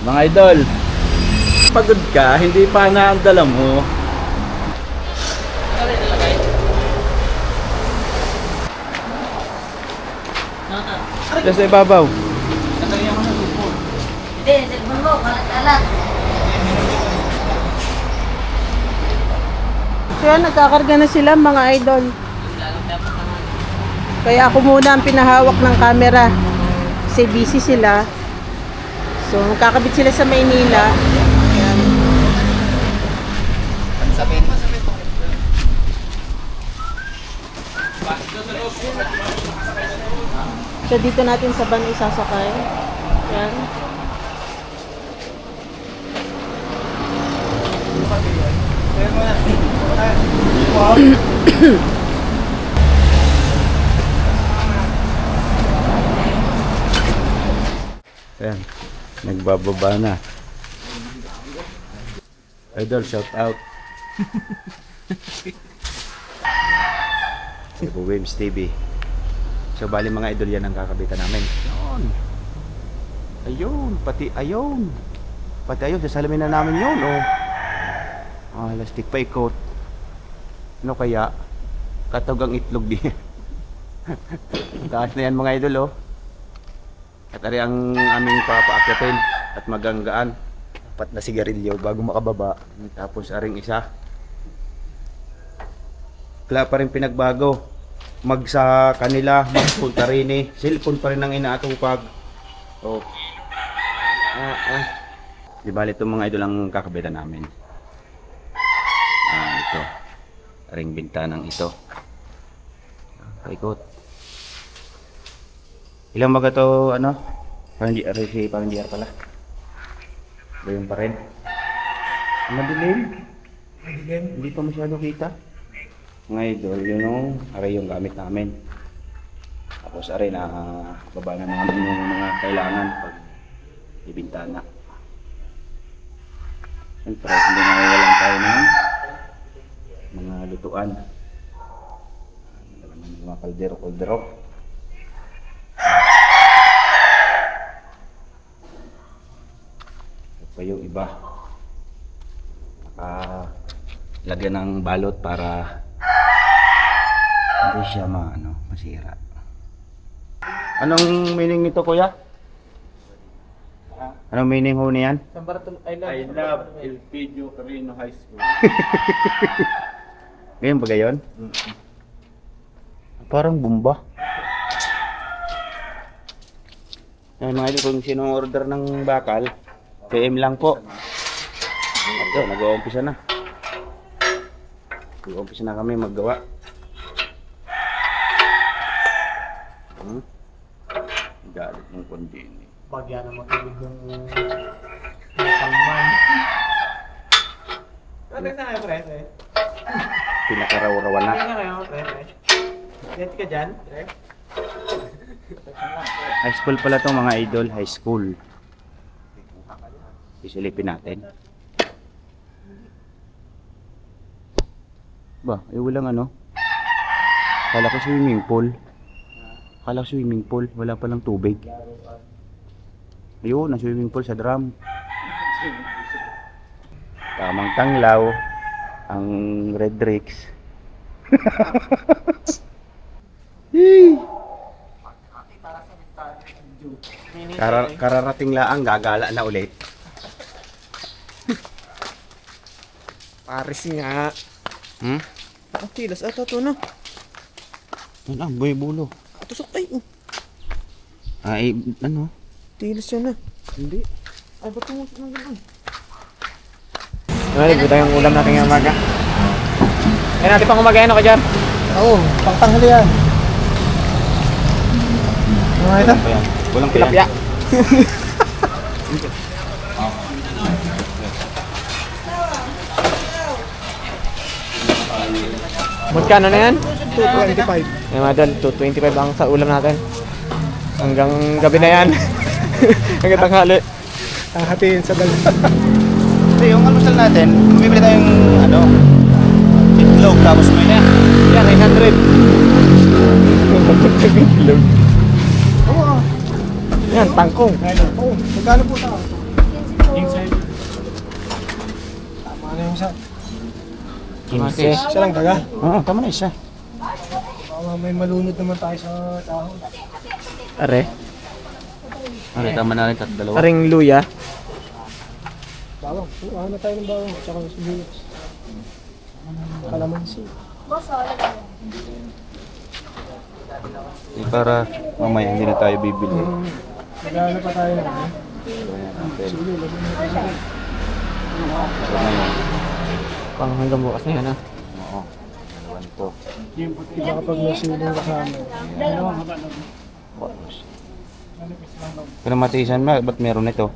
Mga idol, pagod ka, hindi pa naandala mo. Diyan sa ibabaw. Hindi, cellphone mo, kalat-kalat. Kaya nagkakarga na sila mga idol. Kaya ako muna ang pinahawak ng camera. Kasi busy sila. So, magkakabit sila sa Maynila. Ayan. So, dito natin sa van isasakay. Ayan. Ayan, nagbababa na. Idol, shout out. Si Wims TV. So bali mga idol, yan ang kakabitan namin. Ayun. Ayun, pati ayun. Pati ayun, sa salamin na namin yun, oh. Ah, lastik pa ikot. Ano kaya? Katog ang itlog din. Taas na yan mga idol, oh. At ari ang aming papaakyatin at maganggaan. Apat na sigarilyo bago makababa. Tapos aring isa. Wala pa rin pinagbago. Mag sa kanila, magpunta rin eh. Cellphone pa rin ang inaatupag. Oh. Di bali itong mga idol ang kakabitan namin. Ito. Aring bintanang ito. Paikot. Ilang baga to, ano? Parang GR pala. Ayun pa rin. Madilim. Hindi pa masyado kita. Mga idol, yun yung aray yung gamit namin. Tapos aray na baba na namin yung mga kailangan pag ibintana. Siyempre, hindi na walang tayo ng mga lutuan. Mga kaldero. Pa yung iba lagyan ng balot para hindi siya masira. Anong meaning nito, kuya? Anong meaning ho niyan? I love Elpidio Carino High School. Ngayon ba gayon? Parang bomba. Yan mga idol, kung sino order ng bakal, PM lang po. Ito, nag-uumpisa na. Nag-uumpisa na kami maggawa. Galit ng kondini. Bagyan na matulog ng kalman. Ano na kayo, pre? Pinakaraw-rawan na. Ano na kayo, pre? Get ka dyan, pre? High school pala itong mga idol. High school. Isilipin natin. Ba, walang ano. Kala ko swimming pool. Wala palang tubig. Ayun, ang swimming pool sa drum. Tamang tanglaw. Ang Red Ricks. Kararating laang, gagala na ulit. Paris nga. Ang tilas ata ito na. Ano ang bulo? Tusok ay. Ay, ano? Tilas yan na. Hindi. Ay, ba't tumusok ng gano'n? Ito yung ulam natin ngayong umaga. Kaya natin pang umagayan ako dyan. Oo, pangtanghali yan. Ano ito? Walang Tilapia. Magkano na yan? 225. Ay madal, 225 ang sa ulam natin. Hanggang gabi na yan. Hanggang tanghali. Hatiin sa dalawa. Hindi, yung almusal natin, bumibili tayong itlog tapos may Yan, 900. Oo. Yan, tangkong. Oo, magkano po sa? Tama na yung isa. 15. Isa lang taga. Oo, tama na isa. Baka may malunod naman tayo sa tao. Are. Okay, tama na rin, dalawa. Aring luya. Bawang. Ano tayo ng bawang? Tsaka yung sibuyas. Kalamansi. Para mamaya hindi na tayo bibili. Magkano pa tayo na? Ayan natin. Sige, lagyan natin. So ngayon, Pang hanggang bukas na yan ha. oo. Dalawan to. Iba kapag may siling kasama. Kung namatisan mo, ba't meron ito?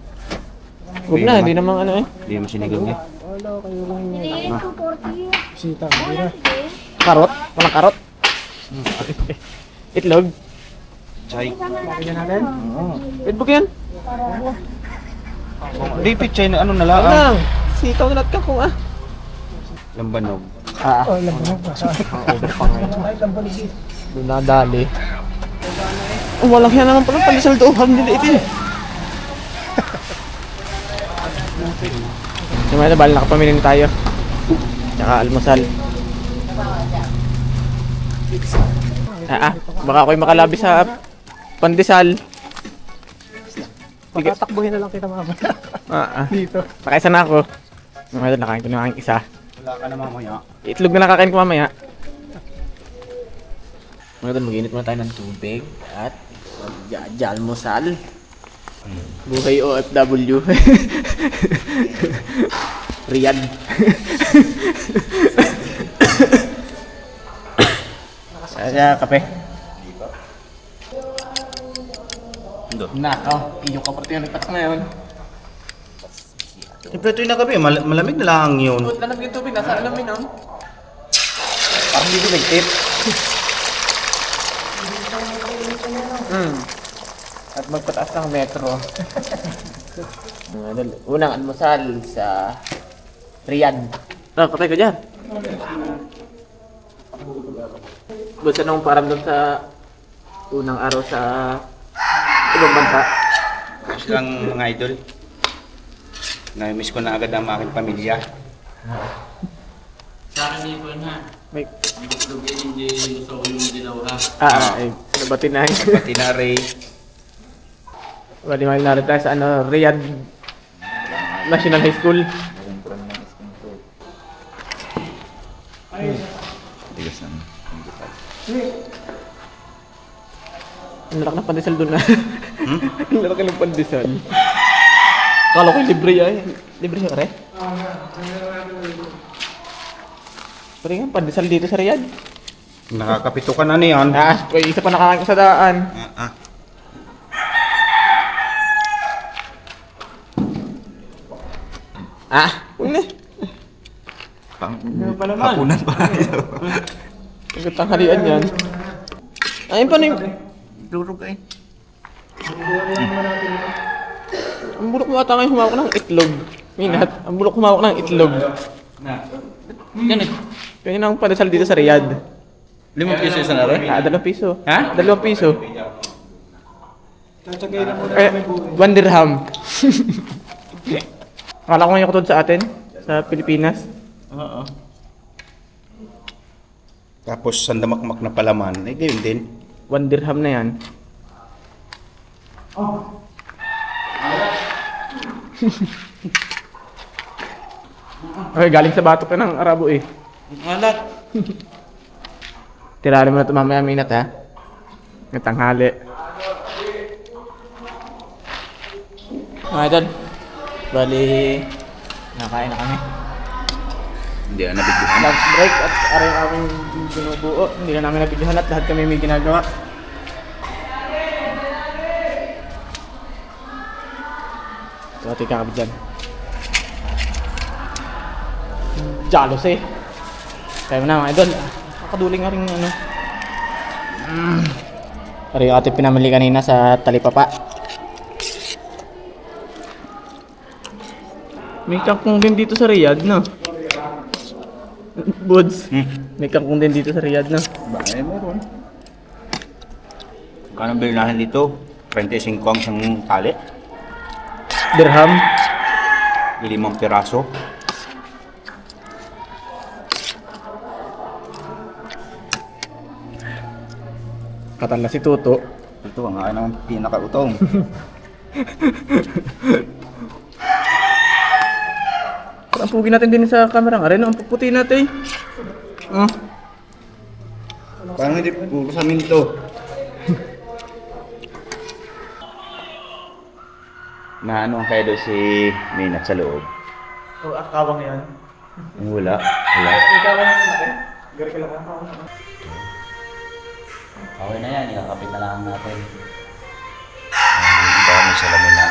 Huwag na, hindi naman ano eh. Hindi mo sinigang eh. Wala kayo lang yung sita. Hindi na. Karot? Walang karot? Itlog? Chay. Pakinggan natin. Oo. Pitbook yan? Di pichay na ano na Wag lang. lang. Sitaw na ka kung ah. Lambanog. Ah, Oh, lambanog pa. Saan? over pa ngayon. Ay, lambanog eh. Doon nadali. Oh, walang yan naman pala pandesal doon. Hindi ito eh. So mga bali nakapamili na tayo. Tsaka almusal. Baka ako'y makalabi sa pandesal. Pagkatakbuhin na lang kita mama. Dito. Nakaisa na ako. Mga idol, nakain ko na aking isa. Wala ka na mamaya. Itlog na nakakain ko mamaya. Mga idol, mag-init muna tayo ng tubig at almusal. Buhay OFW. Riyadh. Kaya kape. Nako, iyo ka pati yung nagpatak na yun. Siyempre ito yung nakabi, malamig na lang yun. Huwag lanap yung tubig, nasa alamin nun. Parang hindi ko nag-tip. At magpataas ng metro. Unang almusal sa Riyadh. Ah, patay ka dyan. Gusto nung parang doon sa unang araw sa ibang bansa. Tapos lang mga idol. Na-miss ko na agad ang aking pamilya. May... Nabati na yun. Pati na Ray. Bali narin tayo sa ano, Riyadh National High School. Tigas na. Ang lalaki ng pandesal doon na. Ang lalaki ng pandesal. Kala ko libre yan. Libre siya, re? Pero nga, pandesal dito sa Riyadh. Nakakapito ka na niyan. May isa pa nakakain ko sa daan. Huwag na. Hapunan pa tayo. Ang tanghalian yan. Ayun pa na yung... Durog eh. Ang bulok mo ata ngayon humawak ng itlog. Minat, ang bulok humawak ng itlog. Yan eh. Ganyan ang pandesal dito sa Riyadh. 5 piso isa na rin? 2 piso. Ha? 2 piso. Tatagay na muna Eh, kami buhay. 1 dirham. Akala ko ngayon katulad sa atin, sa Pilipinas. Oo. Tapos sandamakmak na palaman. Eh, gayon din. 1 dirham na yan. Okay, galing sa batok na ng Arabo eh. Alat. Tirarin mo na ito mamaya minat ha. Ng tanghali. Mga idol, bali nakain na kami. Hindi na nabigyan. Lunch break at aray ang aming binubuo. Hindi na namin nabigyan at lahat kami may ginagawa. So, tika kami dyan. Jalos eh. Kaya mo na mga idol. Kakaduling nga rin ano. Pari yung ating pinamili kanina sa Talipapa. May kangkong din dito sa Riyadh, no? Buds. May kangkong din dito sa Riyadh, no? Ba, eh, meron. Kano bilhin natin dito? 35 ang isang tali. Dirham. 5 piraso. Katala si Tuto. Ito ang akin ang pinakautong. Parang pugi natin din sa camera. Aray, ang puputi natin. Parang hindi puro sa amin ito. Na ano kaya doon si Minat sa loob? Oh, akawang yan. Wala. Ikaw lang natin. Gari ka lang akawang. Okay na yan, ikakapit na lang natin. Baka may salamin na.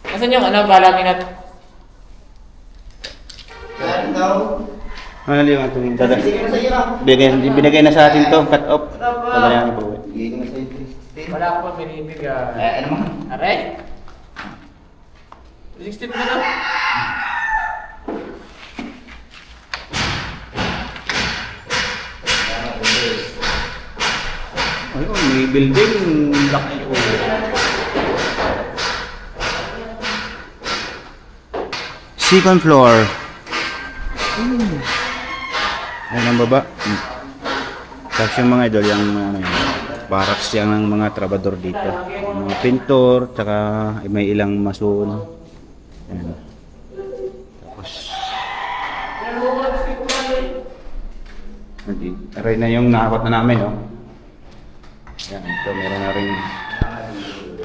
Nasaan yung balangin at... Ano yung ating dada? Binigay na sa atin to, cut off. Wala yan ibuwi. Wala ko pa binibigay. Ano mo? Aray! 60 na lang. Ayun, may building. Laki ko. Second floor. Ayun ang baba. Tapos yung mga idol, yung ano yun, barracks yan ng mga trabador dito. Mga pintor, tsaka may ilang mason. Ayan. Tapos, aray na yung nakakot na namin, oh. Ayan, ito meron na rin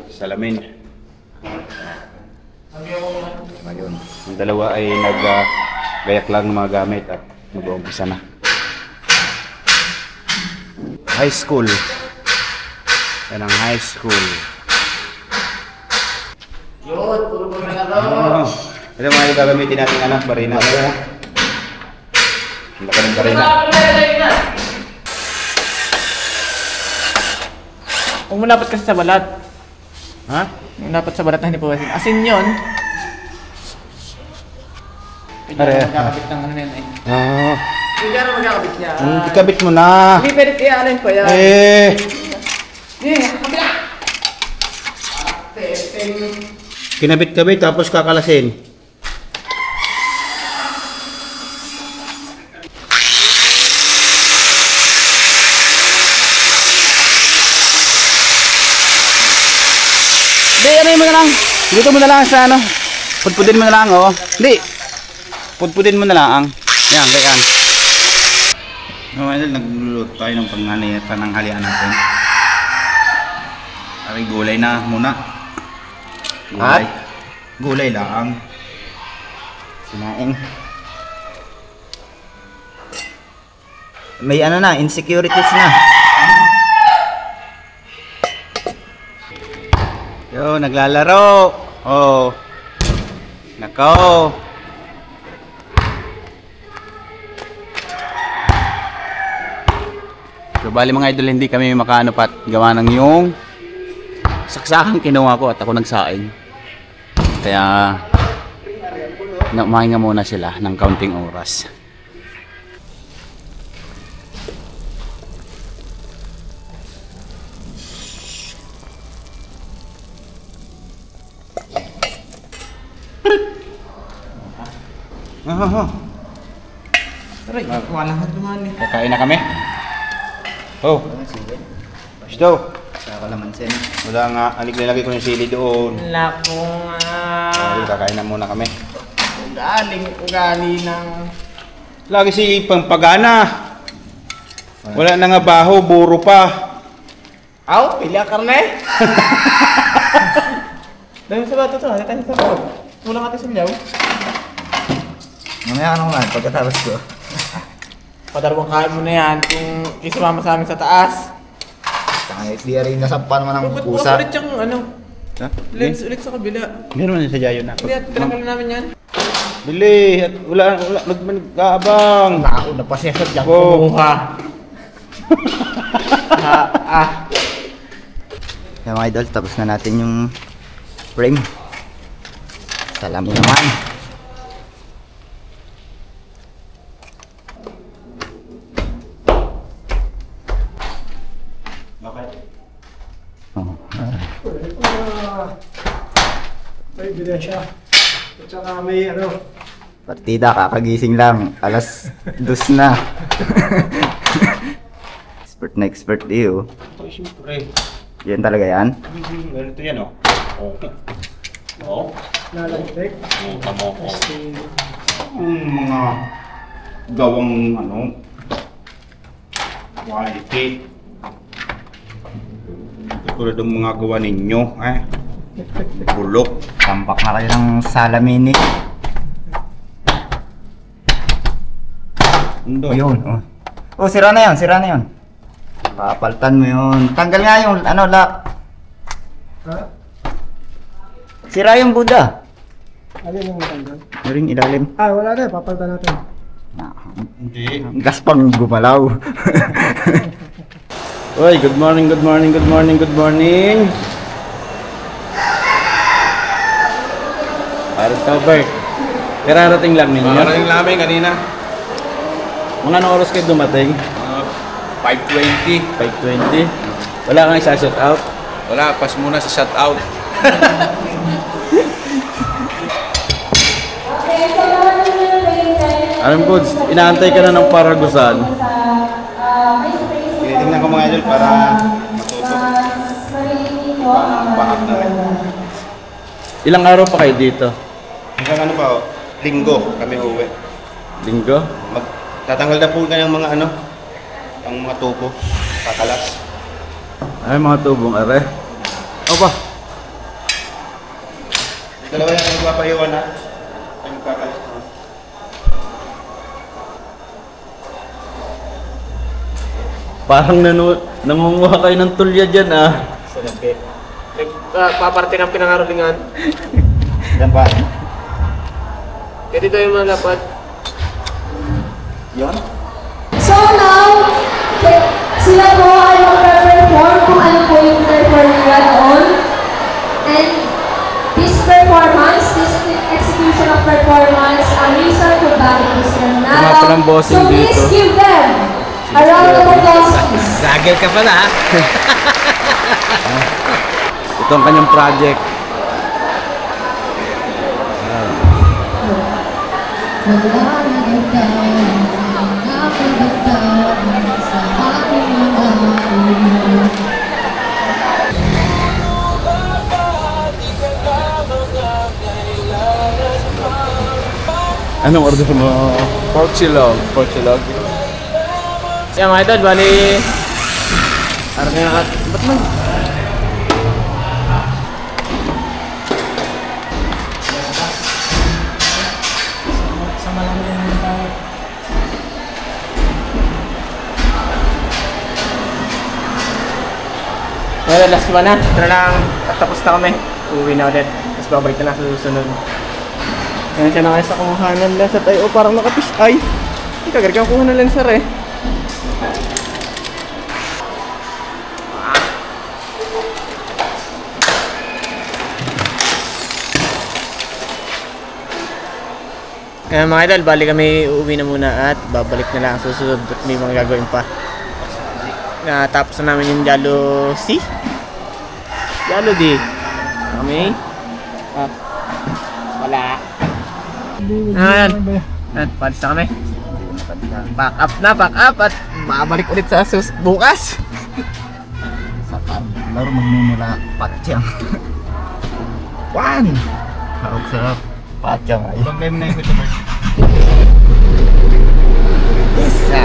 salamin. Ayun. Yung dalawa ay nag-gayak lang ng mga gamit at mag-uumpisa na. High school. Yan ang high school. Yun, puro mo na lang. Oh. Ito mga gagamitin natin anak, barina. Ang laki ng barina. Kung malapit kasi sa balat. Ha? Malapit sa balat na hindi po asin. Asin yun. Are. Magkakabit ng ano na yun eh. Oh. Hindi ka magkakabit niya. Ikabit mo na. Hindi pwede iaalin ko yan. Eh. Kabila! Kinabit-kabit tapos kakalasin. Hindi, ano mo na lang. Dito mo na lang sa ano. Pudpudin mo na lang, oh. Hindi. Pudpudin mo na lang. Yan, ganyan. Mga idol, nagluluto tayo ng pananghalian natin. Ay, gulay na muna. Gulay. Gulay lang. Sinaing. May ano na, insecurities na. Yo, naglalaro. Oh. Nako. So, bali mga idol, hindi kami makaano pat gawa ng yung saksakan kinuha ko at ako nagsaing. Kaya umahinga muna sila ng counting oras. Aray, walang hatuman eh. Kakain na kami. Oh. Gusto. Wala nga, alig-lagay ko yung sili doon. Lako nga. Kakain na muna kami. Ugali ng... Lagi si Pampagana. Wala na nga baho, buro pa. Aw, pili ang karne. Dahil sa bato to, tayo sa bato. Kulang natin sa liyaw. Mamaya ka naman, pagkatapos ko. Padarwang kain mo na yan kung isumama sa amin sa taas. Kahit di rin nasampa naman ng Puput pusa. ulit yung ano, Ha? lens ulit sa kabila. Meron man sa Jayo na. Hindi, tinanggal namin yan. Bili, at wala nagmanigaabang. Nakauna pa siya sa dyan. Oh. Kumuha. Kaya mga idol, tapos na natin yung frame. Salamin naman. Okay. Oh. May ebidensya. At saka may ano. Partida, kakagising lang. Alas 2 na. Expert na expert eh, oh. Ay, siyempre. Yan talaga yan? Ganito yan, oh. Oo. Oo. Nalagtek. Oo, tama ko. Yung mga gawang, ano, quality. Tulad ng mga gawa ninyo, eh. Bulok. Tampak na kayo ng salamin eh. Ando. Yun, oh. Oh, sira na yun, sira na yun. Papaltan mo yun. Tanggal nga yung, ano, lock. Ha? Sira yung Buddha. Alin yung matanggal? Yung ilalim. Ah, wala na. Papalitan natin. Hindi. Gas pang gumalaw. Uy, good morning, good morning, good morning, good morning. Parang cover. Kararating lang ninyo. Maraming namin kanina. Mga anong oras kayo dumating? 5:20. 5:20. Wala kang isa-shout out? Wala, pas muna sa shoutout. Alam ko, inaantay ka na ng paragusan. Tinitingnan ko mga idol para matuto. Ang bahag namin. Ilang araw pa kayo dito? Hanggang ano pa, oh, linggo kami uuwi. Linggo? Tatanggal na po ng mga ano, ang mga tubo, kakalas. Ay, mga tubong are. Opa. Dalawa yan ang magpapaiwan ha. Ay magkakalas na. Parang nangunguha kayo ng tulya dyan ah. Salapi. Paparte ng pinangarolingan. Yan pa. Kaya dito yung mga lapad. Yun? So now, sila po ay mag-perform kung ano po yung perform nila doon. And this performance, this execution of performance, ang reason kung bakit gusto nila. Mga palang bossing So please dito. give them a round of applause, please. Lagay ka pala ha. Ito ang kanyang project. Anong order mo? Pork silog. Pork silog? Yan mga idol, bali... Parang kaya ba't man? Well, last one na. Ito na lang. Tapos na kami. Uwi na ulit. Tapos babalik na lang sa susunod. Kaya siya na kayo sa kumuhanan lang sa tayo. Oh, parang nakapish. Ay! Hindi ka gargang kuha na lang sir eh. Kaya mga idol, bali kami uuwi na muna at babalik na lang sa susunod at may mga gagawin pa. Natapos na namin yung Jalo C. Jalo D. Kami. Wala. Ayan. At palis na kami. Pack up na, pack up at mabalik ulit sa bukas. Sapat. Laro magmumula patyang. One! Harap sarap. Patyang ay. Problema na yung ito. Isa!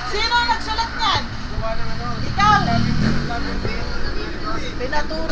Sino nagsulat niyan? Ikaw! Pinaturo